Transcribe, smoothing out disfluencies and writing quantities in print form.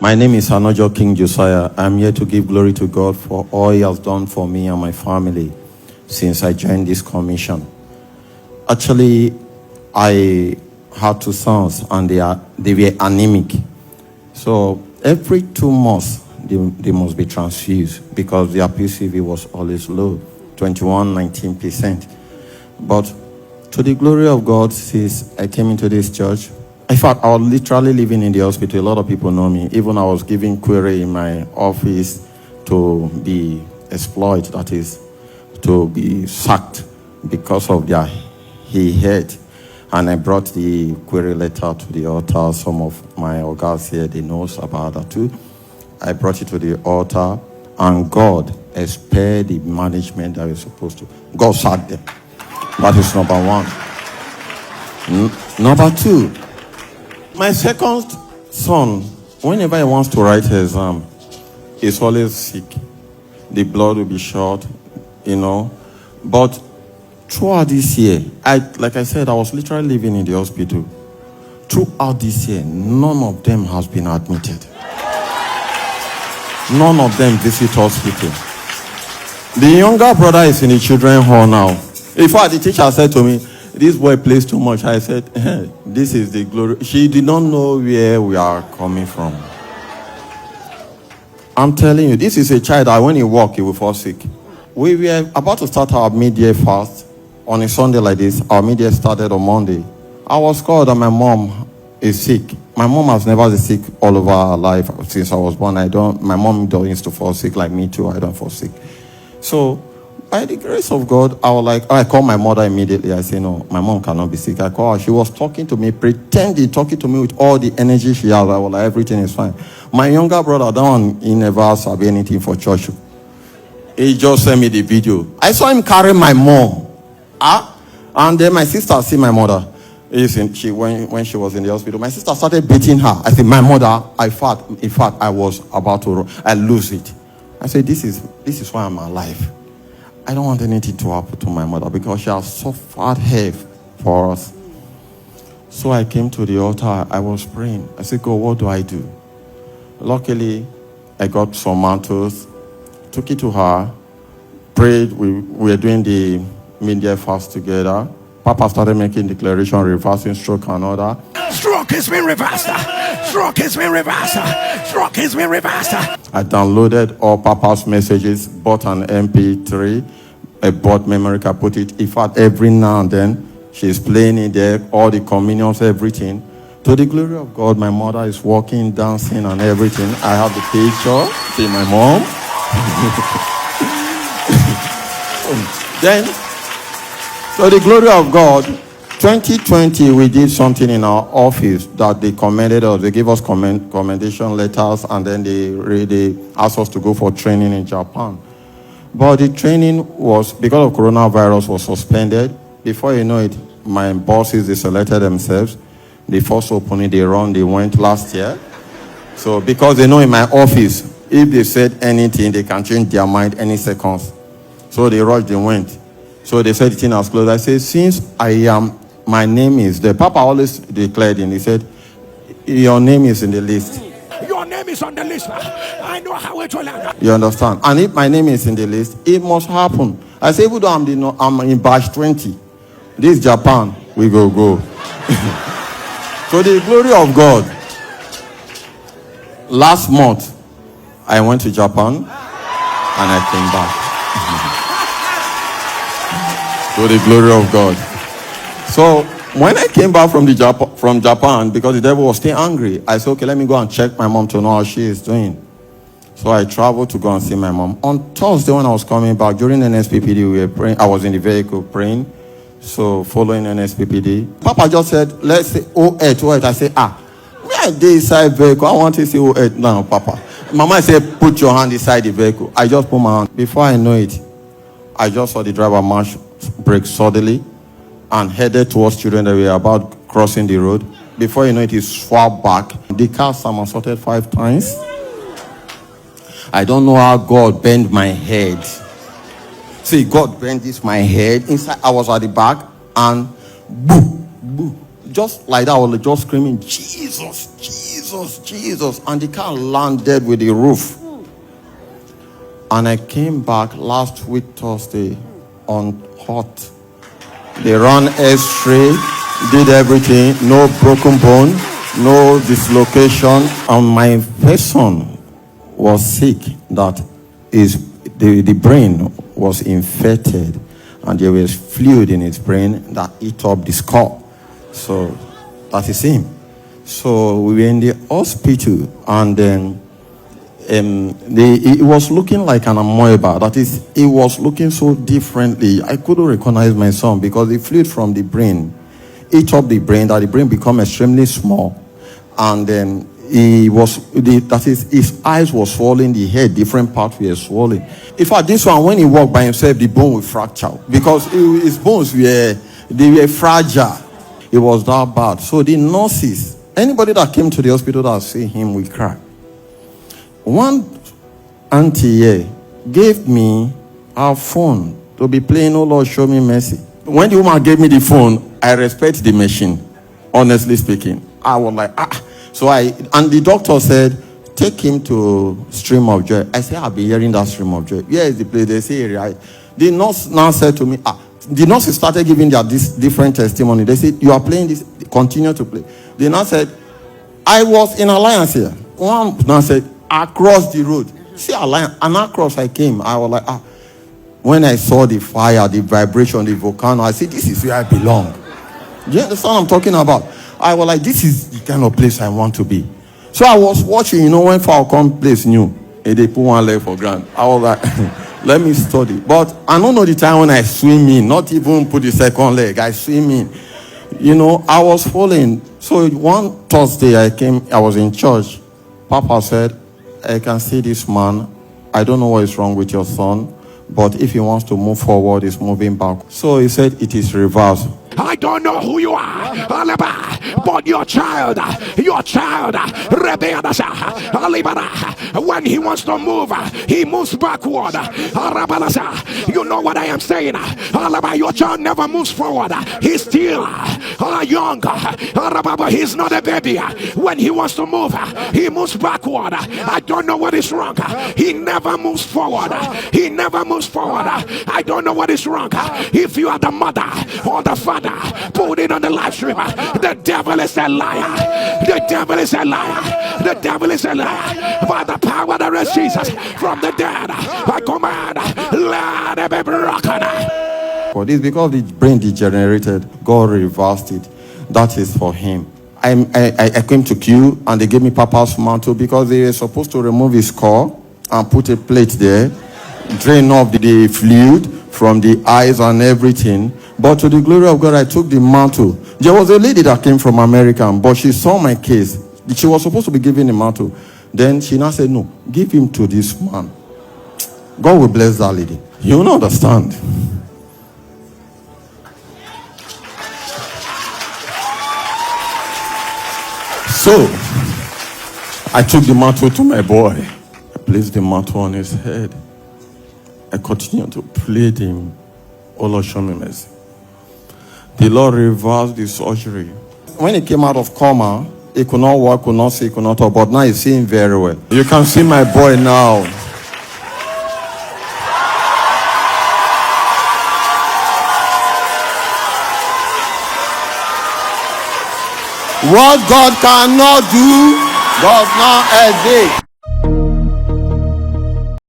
My name is Anojo King Josiah. I'm here to give glory to God for all He has done for me and my family since I joined this commission. Actually, I had two sons and they were anemic. So every 2 months, they must be transfused because their PCV was always low, 19%. But to the glory of God, since I came into this church, in fact, I was literally living in the hospital. A lot of people know me. Even I was giving query in my office to be exploited, that is, to be sacked because of their head. And I brought the query letter to the altar. Some of my organs here, they know about that too. I brought it to the altar, and God spared the management that was supposed to. God sacked them. That is number one. Number two, my second son, whenever he wants to write his exam, he's always sick. The blood will be short, But throughout this year, like I said, I was literally living in the hospital. Throughout this year, none of them has been admitted. None of them visit hospital. The younger brother is in the children's hall now. In fact, the teacher said to me, "This boy plays too much." I said, "This is the glory." She did not know where we are coming from. I'm telling you, this is a child that when he walks, he will fall sick. We were about to start our mid-year fast on a Sunday like this. Our mid-year started on Monday. I was called that my mom is sick. My mom has never been sick all over her life since I was born. My mom used to fall sick like me too. I don't fall sick. So, by the grace of God, I called my mother immediately. I said, "No, my mom cannot be sick." I called her. She was talking to me, talking to me with all the energy she has. I was like, everything is fine. My younger brother, that one, he never said anything for church. He just sent me the video. I saw him carry my mom. And then my sister see my mother. When she was in the hospital, my sister started beating her. I said, "My mother, in fact, I was about to lose it." I said, this is why I'm alive. I don't want anything to happen to my mother because she has suffered hell for us. So I came to the altar. I was praying. I said, "God, what do I do?" Luckily, I got some mantles, took it to her, prayed. We were doing the mid-year fast together. Papa started making declaration, reversing stroke and all that. Stroke has been reversed. Stroke has been reversed. Stroke has been reversed. I downloaded all Papa's messages, bought an MP3, I bought memory card, put it. In fact, every now and then, she's playing it there, all the communions, everything. To the glory of God, my mother is walking, dancing, and everything. I have the picture. See my mom. Then, to the glory of God, 2020, we did something in our office that they commended us. They gave us commendation letters, and then they asked us to go for training in Japan. But the training was, because of coronavirus, was suspended. Before you know it, my bosses, they selected themselves. The first opening they went last year. So because they know in my office, if they said anything, they can change their mind any seconds. So they rushed, they went. So they said the thing was closed. I said, since my name is there. Papa always declared in, he said, "Your name is in the list." Your name is on the list. I know how it will end. You understand? And if my name is in the list, it must happen. I say, even though I'm in batch 20, this Japan, we go. To the glory of God, last month, I went to Japan and I came back. To the glory of God. So when I came back from Japan, because the devil was still angry, I said, "Okay, let me go and check my mom to know how she is doing." So I traveled to go and see my mom. On Thursday, when I was coming back, during NSPPD, we were praying. I was in the vehicle praying. So following NSPPD, Papa just said, "Let's say 08. I said, where are they inside vehicle? I want to see 08 now, Papa. Mama said, "Put your hand inside the vehicle." I just put my hand. Before I know it, I just saw the driver mash brake suddenly and headed towards children that were about crossing the road. Before you know it, he swapped back. The car somersaulted 5 times. I don't know how God bent my head. See, God bent my head. Inside, I was at the back, and boom, boom. just like that, I was just screaming, Jesus, Jesus, Jesus. And the car landed with the roof. And I came back last week, Thursday, on hot. They ran X-ray, did everything, no broken bone, no dislocation. And my person was sick, that is, the brain was infected. And there was fluid in his brain that ate up the skull. So that is him. So we were in the hospital, and then it was looking like an amoeba. That is, it was looking so differently. I couldn't recognize my son because the fluid from the brain ate up the brain, that the brain become extremely small. And then his eyes were swollen, the head, different parts were swollen. In fact, this one, when he walked by himself, the bone would fracture because his bones were fragile. It was that bad. So the nurses, anybody that came to the hospital that see him, we cry. One auntie here gave me her phone to be playing "Oh Lord, Show Me Mercy." When the woman gave me the phone, I respect the machine. Honestly speaking, I was like, So and the doctor said, take him to Stream of Joy. I said, I'll be hearing that Stream of Joy. Where is the place? They say, right. The nurse now said to me, the nurses started giving their different testimony. They said, you are playing this, continue to play. The nurse said, I was in Alliance here. One nurse said, across the road. See Alliance, and across I came. I was like, When I saw the fire, the vibration, the volcano, I said, this is where I belong. Do you understand what I'm talking about? I was like, this is the kind of place I want to be. So I was watching, when Falcon plays new, and they put one leg for ground. I was like, let me study. But I don't know the time when I swim in, not even put the second leg, I swim in. I was falling. So one Thursday I was in church. Papa said, I can see this man. I don't know what is wrong with your son, but if he wants to move forward, he's moving back. So he said, it is reversed. I don't know who you are, but your child, when he wants to move, he moves backward. You know what I am saying? Your child never moves forward. He's still young, but he's not a baby. When he wants to move, he moves backward. I don't know what is wrong. He never moves forward. He never moves forward. I don't know what is wrong. If you are the mother or the father, put it on the live stream. The devil is a liar. The devil is a liar. The devil is a liar. By the power that raised Jesus from the dead, I command, let it be broken. For this, because the brain degenerated, God reversed it. That is for him. I came to queue, and they gave me Papa's mantle because they were supposed to remove his skull and put a plate there, drain off the fluid from the eyes and everything. But to the glory of God, I took the mantle. There was a lady that came from America, but she saw my case. She was supposed to be given the mantle. Then she now said, no, give him to this man. God will bless that lady. You don't understand. So, I took the mantle to my boy. I placed the mantle on his head. I continued to plead him, oh Lord, show me mercy. The Lord reversed the surgery. When he came out of coma, he could not walk, could not see, could not talk, but now he's seeing very well. You can see my boy now. What God cannot do does not exist.